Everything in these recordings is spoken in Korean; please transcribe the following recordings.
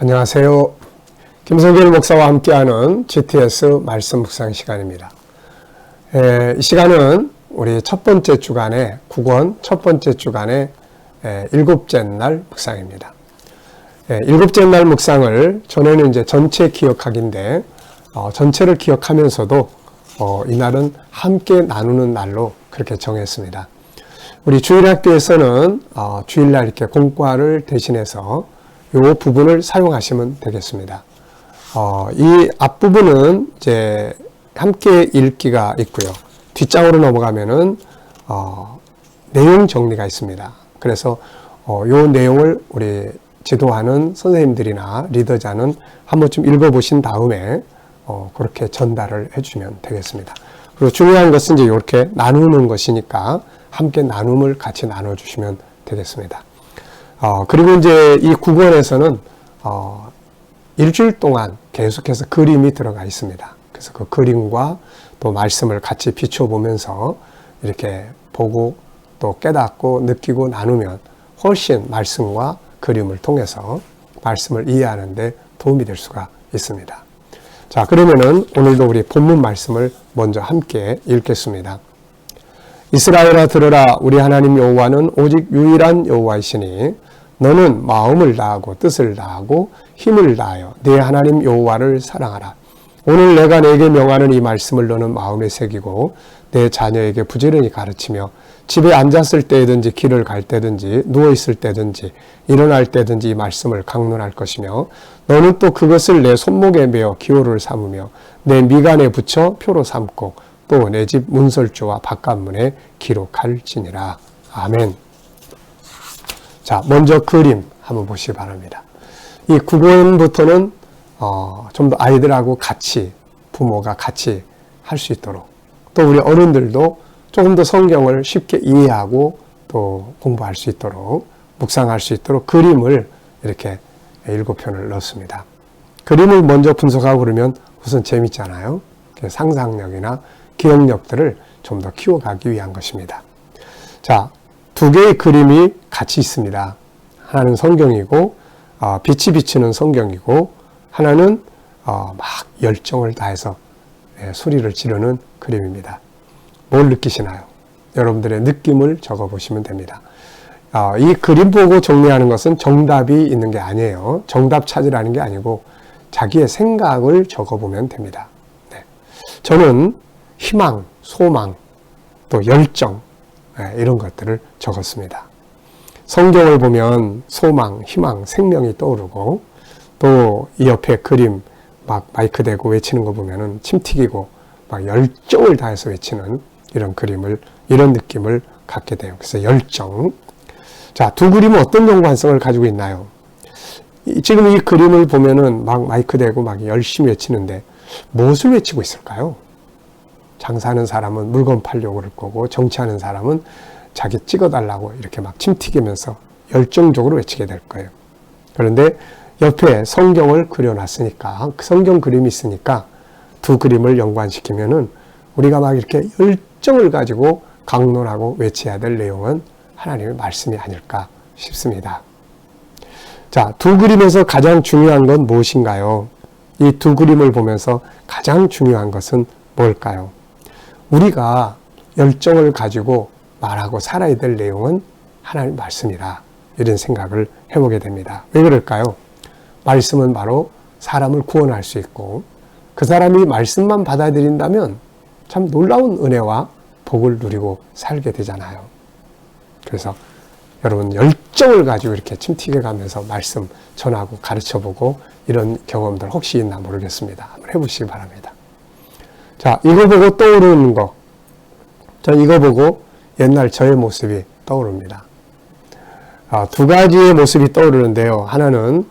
안녕하세요. 김성길 목사와 함께하는 GTS 말씀 묵상 시간입니다. 이 시간은 우리 첫 번째 주간의 국원 첫 번째 주간의 일곱째 날 묵상입니다. 일곱째 날 묵상을 전에는 이제 전체 기억하기인데 전체를 기억하면서도 이날은 함께 나누는 날로 그렇게 정했습니다. 우리 주일학교에서는 주일날 이렇게 공과를 대신해서 이 부분을 사용하시면 되겠습니다. 이 앞부분은 이제 함께 읽기가 있고요. 뒷장으로 넘어가면은 내용 정리가 있습니다. 그래서 이 내용을 우리 지도하는 선생님들이나 리더자는 한 번쯤 읽어보신 다음에 그렇게 전달을 해주면 되겠습니다. 그리고 중요한 것은 이제 이렇게 나누는 것이니까 함께 나눔을 같이 나눠주시면 되겠습니다. 그리고 이제 이 국원에서는 일주일 동안 계속해서 그림이 들어가 있습니다. 그래서 그 그림과 또 말씀을 같이 비춰보면서 이렇게 보고 또 깨닫고 느끼고 나누면 훨씬 말씀과 그림을 통해서 말씀을 이해하는 데 도움이 될 수가 있습니다. 자, 그러면은 오늘도 우리 본문 말씀을 먼저 함께 읽겠습니다. 이스라엘아 들으라. 우리 하나님 여호와는 오직 유일한 여호와이시니 너는 마음을 다하고 뜻을 다하고 힘을 다하여 네 하나님 여호와를 사랑하라. 오늘 내가 네게 명하는 이 말씀을 너는 마음에 새기고 내 자녀에게 부지런히 가르치며 집에 앉았을 때든지 길을 갈 때든지 누워있을 때든지 일어날 때든지 이 말씀을 강론할 것이며 너는 또 그것을 내 손목에 메어 기호를 삼으며 내 미간에 붙여 표로 삼고 또 내 집 문설주와 바깥문에 기록할지니라. 아멘. 자, 먼저 그림 한번 보시기 바랍니다. 이 국원부터는 좀 더 아이들하고 같이 부모가 같이 할 수 있도록 또 우리 어른들도 조금 더 성경을 쉽게 이해하고 또 공부할 수 있도록 묵상할 수 있도록 그림을 이렇게 7편을 넣습니다. 그림을 먼저 분석하고 그러면 우선 재밌잖아요. 상상력이나 기억력들을 좀 더 키워가기 위한 것입니다. 자, 두 개의 그림이 같이 있습니다. 하나는 성경이고 빛이 비치는 성경이고 하나는 막 열정을 다해서 소리를 지르는 그림입니다. 뭘 느끼시나요? 여러분들의 느낌을 적어보시면 됩니다. 이 그림 보고 정리하는 것은 정답이 있는 게 아니에요. 정답 찾으라는 게 아니고 자기의 생각을 적어보면 됩니다. 네. 저는 희망, 소망, 또 열정 이런 것들을 적었습니다. 성경을 보면 소망, 희망, 생명이 떠오르고 또 이 옆에 그림 막 마이크 대고 외치는 거 보면은 침 튀기고 막 열정을 다해서 외치는 이런 그림을, 이런 느낌을 갖게 돼요. 그래서 열정. 자, 두 그림은 어떤 연관성을 가지고 있나요? 지금 이 그림을 보면은 막 마이크 대고 막 열심히 외치는데 무엇을 외치고 있을까요? 장사하는 사람은 물건 팔려고 그럴 거고 정치하는 사람은 자기 찍어달라고 이렇게 막 침 튀기면서 열정적으로 외치게 될 거예요. 그런데 옆에 성경을 그려놨으니까 그 성경 그림이 있으니까 두 그림을 연관시키면은 우리가 막 이렇게 열정을 가지고 강론하고 외쳐야 될 내용은 하나님의 말씀이 아닐까 싶습니다. 자, 두 그림에서 가장 중요한 건 무엇인가요? 이 두 그림을 보면서 가장 중요한 것은 뭘까요? 우리가 열정을 가지고 말하고 살아야 될 내용은 하나님 말씀이라 이런 생각을 해보게 됩니다. 왜 그럴까요? 말씀은 바로 사람을 구원할 수 있고 그 사람이 말씀만 받아들인다면 참 놀라운 은혜와 복을 누리고 살게 되잖아요. 그래서 여러분 열정을 가지고 이렇게 침튀겨 가면서 말씀 전하고 가르쳐보고 이런 경험들 혹시 있나 모르겠습니다. 한번 해보시기 바랍니다. 자, 이거 보고 떠오르는 거. 전 이거 보고 옛날 저의 모습이 떠오릅니다. 두 가지의 모습이 떠오르는데요. 하나는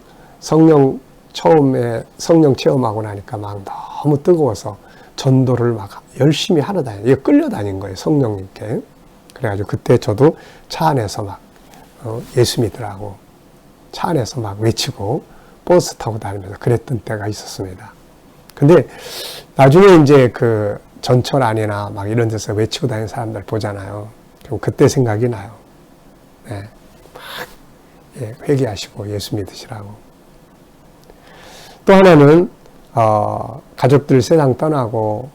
처음에 성령 체험하고 나니까 막 너무 뜨거워서 전도를 막 열심히 하러 다니고 끌려다닌 거예요. 성령님께. 그래가지고 그때 저도 차 안에서 막 예수 믿으라고 차 안에서 막 외치고 버스 타고 다니면서 그랬던 때가 있었습니다. 근데 나중에 이제 그 전철 안이나 막 이런 데서 외치고 다니는 사람들 보잖아요. 그럼 그때 생각이 나요. 네. 막 회개하시고 예수 믿으시라고. 또 하나는 가족들 세상 떠나고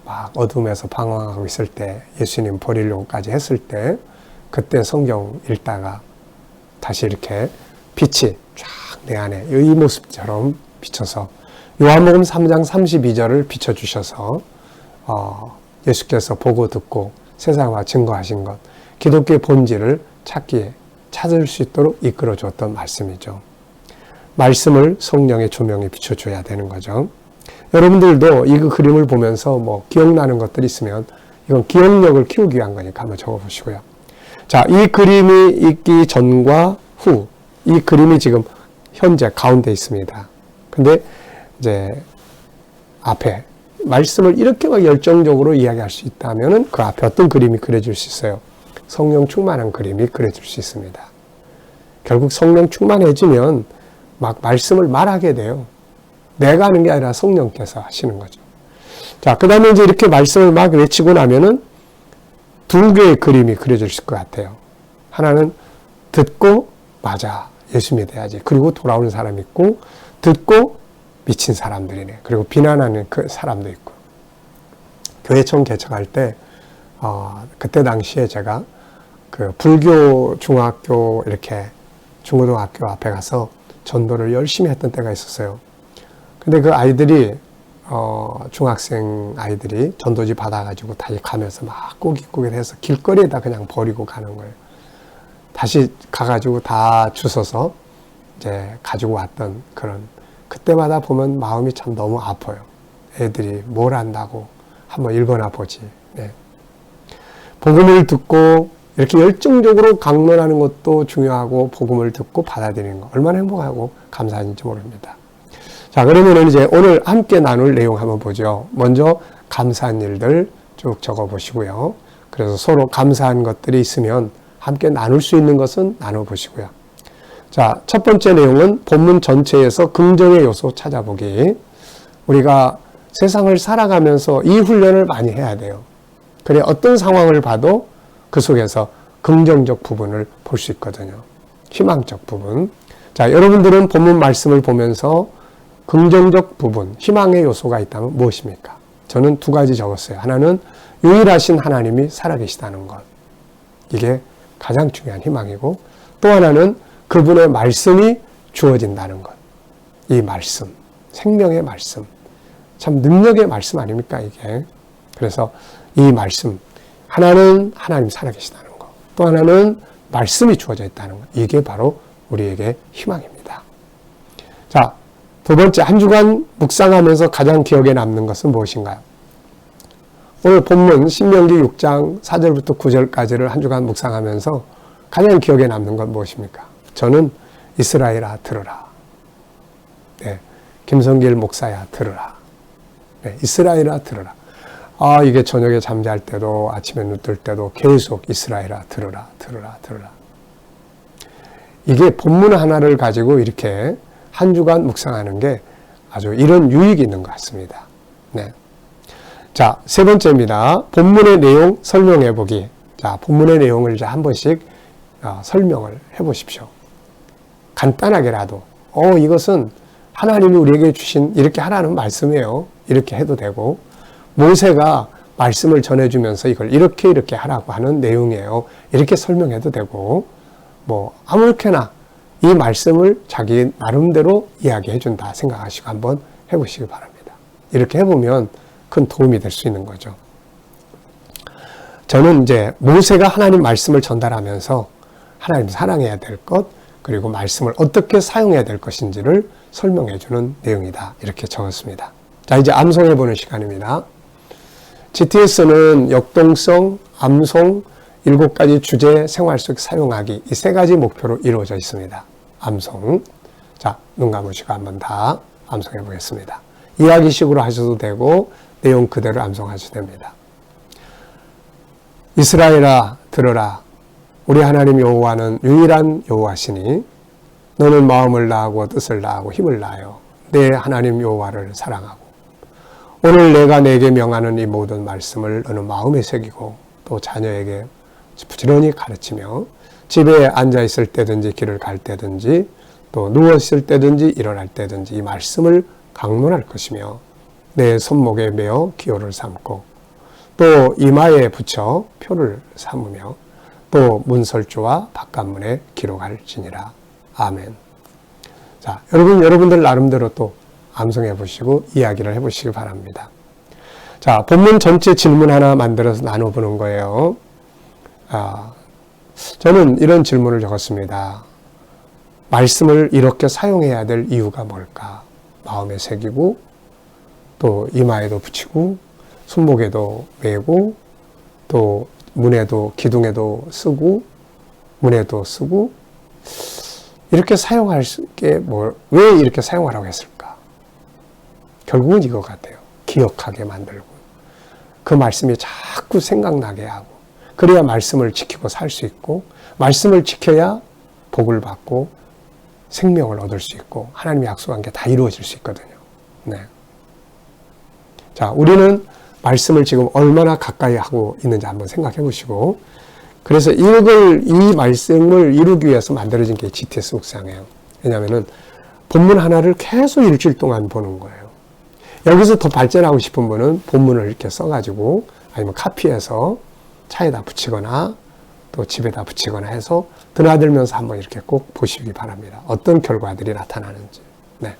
막 어둠에서 방황하고 있을 때 예수님 버리려고까지 했을 때 그때 성경 읽다가 다시 이렇게 빛이 쫙 내 안에 이 모습처럼 비춰서 요한복음 3장 32절을 비춰주셔서 예수께서 보고 듣고 세상과 증거하신 것 기독교의 본질을 찾을 수 있도록 이끌어 주었던 말씀이죠. 말씀을 성령의 조명에 비춰줘야 되는 거죠. 여러분들도 이 그림을 보면서 뭐 기억나는 것들이 있으면 이건 기억력을 키우기 위한 거니까 한번 적어보시고요. 자, 이 그림이 있기 전과 후, 이 그림이 지금 현재 가운데 있습니다. 근데 이제 앞에 말씀을 이렇게 막 열정적으로 이야기할 수 있다면은 그 앞에 어떤 그림이 그려질 수 있어요? 성령 충만한 그림이 그려질 수 있습니다. 결국 성령 충만해지면 막 말씀을 말하게 돼요. 내가 하는 게 아니라 성령께서 하시는 거죠. 자, 그 다음에 이제 이렇게 말씀을 막 외치고 나면은 두 개의 그림이 그려질 것 같아요. 하나는 듣고 맞아 예수 믿어야지. 그리고 돌아오는 사람이 있고 듣고 미친 사람들이네. 그리고 비난하는 그 사람도 있고. 교회 처음 개척할 때 그때 당시에 제가 그 불교 중학교 이렇게 중고등학교 앞에 가서 전도를 열심히 했던 때가 있었어요. 근데 그 아이들이 중학생 아이들이 전도지 받아가지고 다시 가면서 막 꾸깃꾸깃해서 길거리에다 그냥 버리고 가는 거예요. 다시 가가지고 다 주워서 이제 가지고 왔던 그런 그때마다 보면 마음이 참 너무 아파요. 애들이 뭘 안다고 한번 읽어나 보지. 네. 복음을 듣고 이렇게 열정적으로 강론하는 것도 중요하고 복음을 듣고 받아들이는 거 얼마나 행복하고 감사한지 모릅니다. 자, 그러면 이제 오늘 함께 나눌 내용 한번 보죠. 먼저 감사한 일들 쭉 적어 보시고요. 그래서 서로 감사한 것들이 있으면 함께 나눌 수 있는 것은 나눠 보시고요. 자, 첫 번째 내용은 본문 전체에서 긍정의 요소 찾아보기. 우리가 세상을 살아가면서 이 훈련을 많이 해야 돼요. 그래 어떤 상황을 봐도 그 속에서 긍정적 부분을 볼 수 있거든요. 희망적 부분. 자, 여러분들은 본문 말씀을 보면서 긍정적 부분, 희망의 요소가 있다면 무엇입니까? 저는 두 가지 적었어요. 하나는 유일하신 하나님이 살아계시다는 것. 이게 가장 중요한 희망이고, 또 하나는 그분의 말씀이 주어진다는 것. 이 말씀, 생명의 말씀. 참 능력의 말씀 아닙니까, 이게? 그래서 이 말씀, 하나는 하나님 살아계시다는 것. 또 하나는 말씀이 주어져 있다는 것. 이게 바로 우리에게 희망입니다. 자, 두 번째, 한 주간 묵상하면서 가장 기억에 남는 것은 무엇인가요? 오늘 본문 신명기 6장 4절부터 9절까지를 한 주간 묵상하면서 가장 기억에 남는 건 무엇입니까? 저는 이스라엘아 들으라. 네, 김성길 목사야 들으라. 네, 이스라엘아 들으라. 이게 저녁에 잠잘 때도 아침에 눈 뜰 때도 계속 이스라엘아 들으라 들으라 들으라. 이게 본문 하나를 가지고 이렇게 한 주간 묵상하는 게 아주 이런 유익이 있는 것 같습니다. 네. 자, 세 번째입니다. 본문의 내용 설명해 보기. 자, 본문의 내용을 이제 한 번씩 설명을 해 보십시오. 간단하게라도 이것은 하나님이 우리에게 주신 이렇게 하라는 말씀이에요. 이렇게 해도 되고, 모세가 말씀을 전해주면서 이걸 이렇게 하라고 하는 내용이에요. 이렇게 설명해도 되고, 뭐 아무렇게나 이 말씀을 자기 나름대로 이야기해 준다 생각하시고 한번 해보시기 바랍니다. 이렇게 해보면 큰 도움이 될 수 있는 거죠. 저는 이제 모세가 하나님 말씀을 전달하면서 하나님 사랑해야 될 것, 그리고 말씀을 어떻게 사용해야 될 것인지를 설명해 주는 내용이다. 이렇게 적었습니다. 자, 이제 암송해 보는 시간입니다. GTS는 역동성, 암송, 7가지 주제, 생활 속 사용하기, 이 3가지 목표로 이루어져 있습니다. 암송. 자, 눈 감으시고 한번 다 암송해 보겠습니다. 이야기식으로 하셔도 되고 내용 그대로 암송하셔도 됩니다. 이스라엘아 들으라. 우리 하나님 여호와는 유일한 여호와시니 너는 마음을 다하고 뜻을 다하고 힘을 다하여 내 하나님 여호와를 사랑하고 오늘 내가 내게 명하는 이 모든 말씀을 너는 마음에 새기고 또 자녀에게 부지런히 가르치며 집에 앉아있을 때든지 길을 갈 때든지 또 누워있을 때든지 일어날 때든지 이 말씀을 강론할 것이며 내 손목에 매어 기호를 삼고 또 이마에 붙여 표를 삼으며 또 문설주와 바깥문에 기록할지니라. 아멘. 자, 여러분들 나름대로 또 암송해 보시고 이야기를 해 보시기 바랍니다. 자, 본문 전체 질문 하나 만들어서 나눠보는 거예요. 저는 이런 질문을 적었습니다. 말씀을 이렇게 사용해야 될 이유가 뭘까? 마음에 새기고 또 이마에도 붙이고 손목에도 매고 또 문에도 기둥에도 쓰고 문에도 쓰고 이렇게 사용할 게 왜 이렇게 사용하라고 했을까? 결국은 이거 같아요. 기억하게 만들고 그 말씀이 자꾸 생각나게 하고 그래야 말씀을 지키고 살 수 있고 말씀을 지켜야 복을 받고 생명을 얻을 수 있고 하나님이 약속한 게 다 이루어질 수 있거든요. 네. 자, 우리는 말씀을 지금 얼마나 가까이 하고 있는지 한번 생각해 보시고 그래서 이 말씀을 이루기 위해서 만들어진 게 GTS 묵상이에요. 왜냐하면 본문 하나를 계속 일주일 동안 보는 거예요. 여기서 더 발전하고 싶은 분은 본문을 이렇게 써가지고 아니면 카피해서 차에다 붙이거나 또 집에다 붙이거나 해서 드나들면서 한번 이렇게 꼭 보시기 바랍니다. 어떤 결과들이 나타나는지. 네.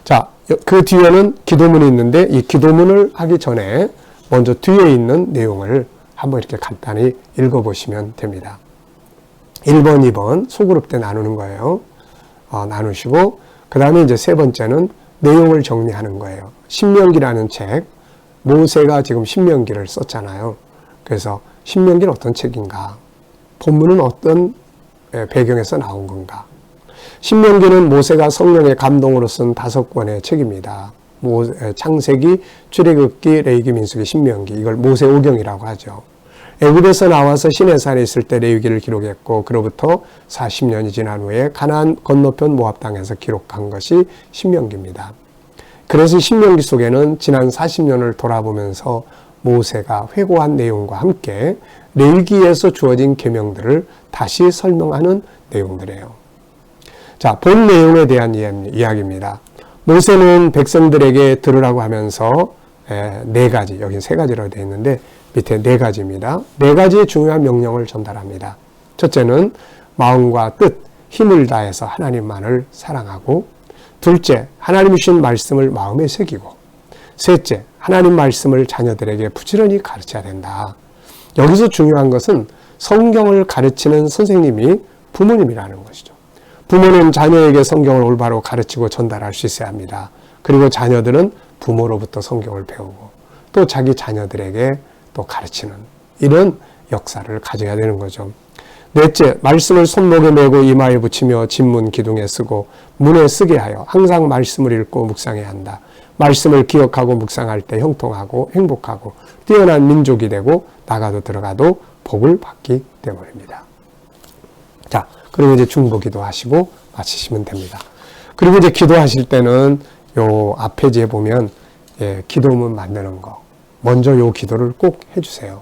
자, 그 뒤에는 기도문이 있는데 이 기도문을 하기 전에 먼저 뒤에 있는 내용을 한번 이렇게 간단히 읽어보시면 됩니다. 1번, 2번 소그룹 때 나누는 거예요. 나누시고 그 다음에 이제 세 번째는 내용을 정리하는 거예요. 신명기라는 책, 모세가 지금 신명기를 썼잖아요. 그래서 신명기는 어떤 책인가? 본문은 어떤 배경에서 나온 건가? 신명기는 모세가 성령의 감동으로 쓴 5권의 책입니다. 창세기, 출애굽기, 레위기, 민수기, 신명기. 이걸 모세오경이라고 하죠. 애굽에서 나와서 시내산에 있을 때 레위기를 기록했고 그로부터 40년이 지난 후에 가나안 건너편 모압 땅에서 기록한 것이 신명기입니다. 그래서 신명기 속에는 지난 40년을 돌아보면서 모세가 회고한 내용과 함께 레위기에서 주어진 계명들을 다시 설명하는 내용들이에요. 자, 본 내용에 대한 이야기입니다. 모세는 백성들에게 들으라고 하면서 4가지, 여긴 3가지라고 되어 있는데 밑에 4가지입니다. 4가지의 중요한 명령을 전달합니다. 첫째는 마음과 뜻, 힘을 다해서 하나님만을 사랑하고 둘째, 하나님이 주신 말씀을 마음에 새기고 셋째, 하나님 말씀을 자녀들에게 부지런히 가르쳐야 된다. 여기서 중요한 것은 성경을 가르치는 선생님이 부모님이라는 것이죠. 부모는 자녀에게 성경을 올바로 가르치고 전달할 수 있어야 합니다. 그리고 자녀들은 부모로부터 성경을 배우고 또 자기 자녀들에게 또 가르치는 이런 역사를 가져야 되는 거죠. 넷째, 말씀을 손목에 메고 이마에 붙이며 집문 기둥에 쓰고 문에 쓰게 하여 항상 말씀을 읽고 묵상해야 한다. 말씀을 기억하고 묵상할 때 형통하고 행복하고 뛰어난 민족이 되고 나가도 들어가도 복을 받기 때문입니다. 자, 그리고 이제 중보기도 하시고 마치시면 됩니다. 그리고 이제 기도하실 때는 요 앞페이지에 보면 기도문 만드는 거 먼저 요 기도를 꼭 해주세요.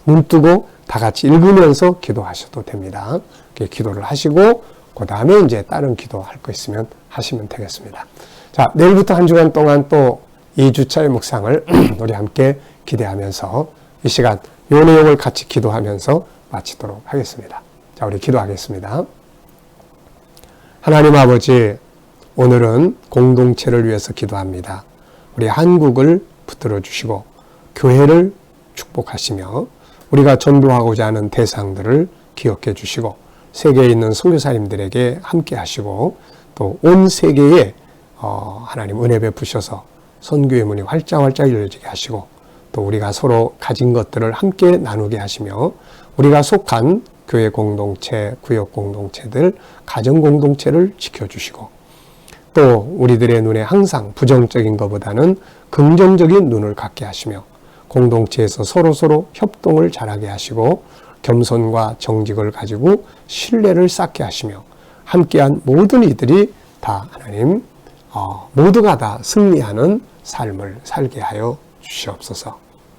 눈 뜨고 다 같이 읽으면서 기도하셔도 됩니다. 기도를 하시고 그 다음에 이제 다른 기도할 거 있으면 하시면 되겠습니다. 자, 내일부터 한 주간 동안 또 2주차의 묵상을 우리 함께 기대하면서 이 시간 요 내용을 같이 기도하면서 마치도록 하겠습니다. 자, 우리 기도하겠습니다. 하나님 아버지, 오늘은 공동체를 위해서 기도합니다. 우리 한국을 붙들어 주시고 교회를 축복하시며 우리가 전도하고자 하는 대상들을 기억해 주시고 세계에 있는 선교사님들에게 함께 하시고 또 온 세계에 하나님 은혜 베푸셔서 선교의 문이 활짝활짝 열리게 하시고 또 우리가 서로 가진 것들을 함께 나누게 하시며 우리가 속한 교회 공동체, 구역 공동체들, 가정 공동체를 지켜주시고 또 우리들의 눈에 항상 부정적인 것보다는 긍정적인 눈을 갖게 하시며 공동체에서 서로서로 협동을 잘하게 하시고 겸손과 정직을 가지고 신뢰를 쌓게 하시며 함께한 모든 이들이 다 하나님 모두가 다 승리하는 삶을 살게 하여 주시옵소서.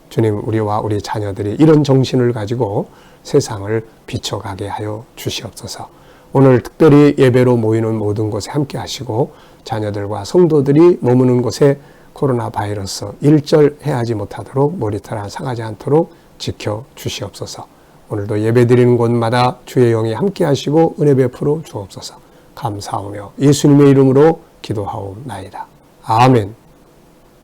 주님, 우리와 우리 자녀들이 이런 정신을 가지고 세상을 비춰가게 하여 주시옵소서. 오늘 특별히 예배로 모이는 모든 곳에 함께 하시고 자녀들과 성도들이 머무는 곳에 코로나 바이러스 일절해하지 못하도록 머리털 상하지 않도록 지켜주시옵소서. 오늘도 예배드리는 곳마다 주의 영이 함께 하시고 은혜 베풀어 주옵소서. 감사하며 예수님의 이름으로 기도하옵나이다. 아멘.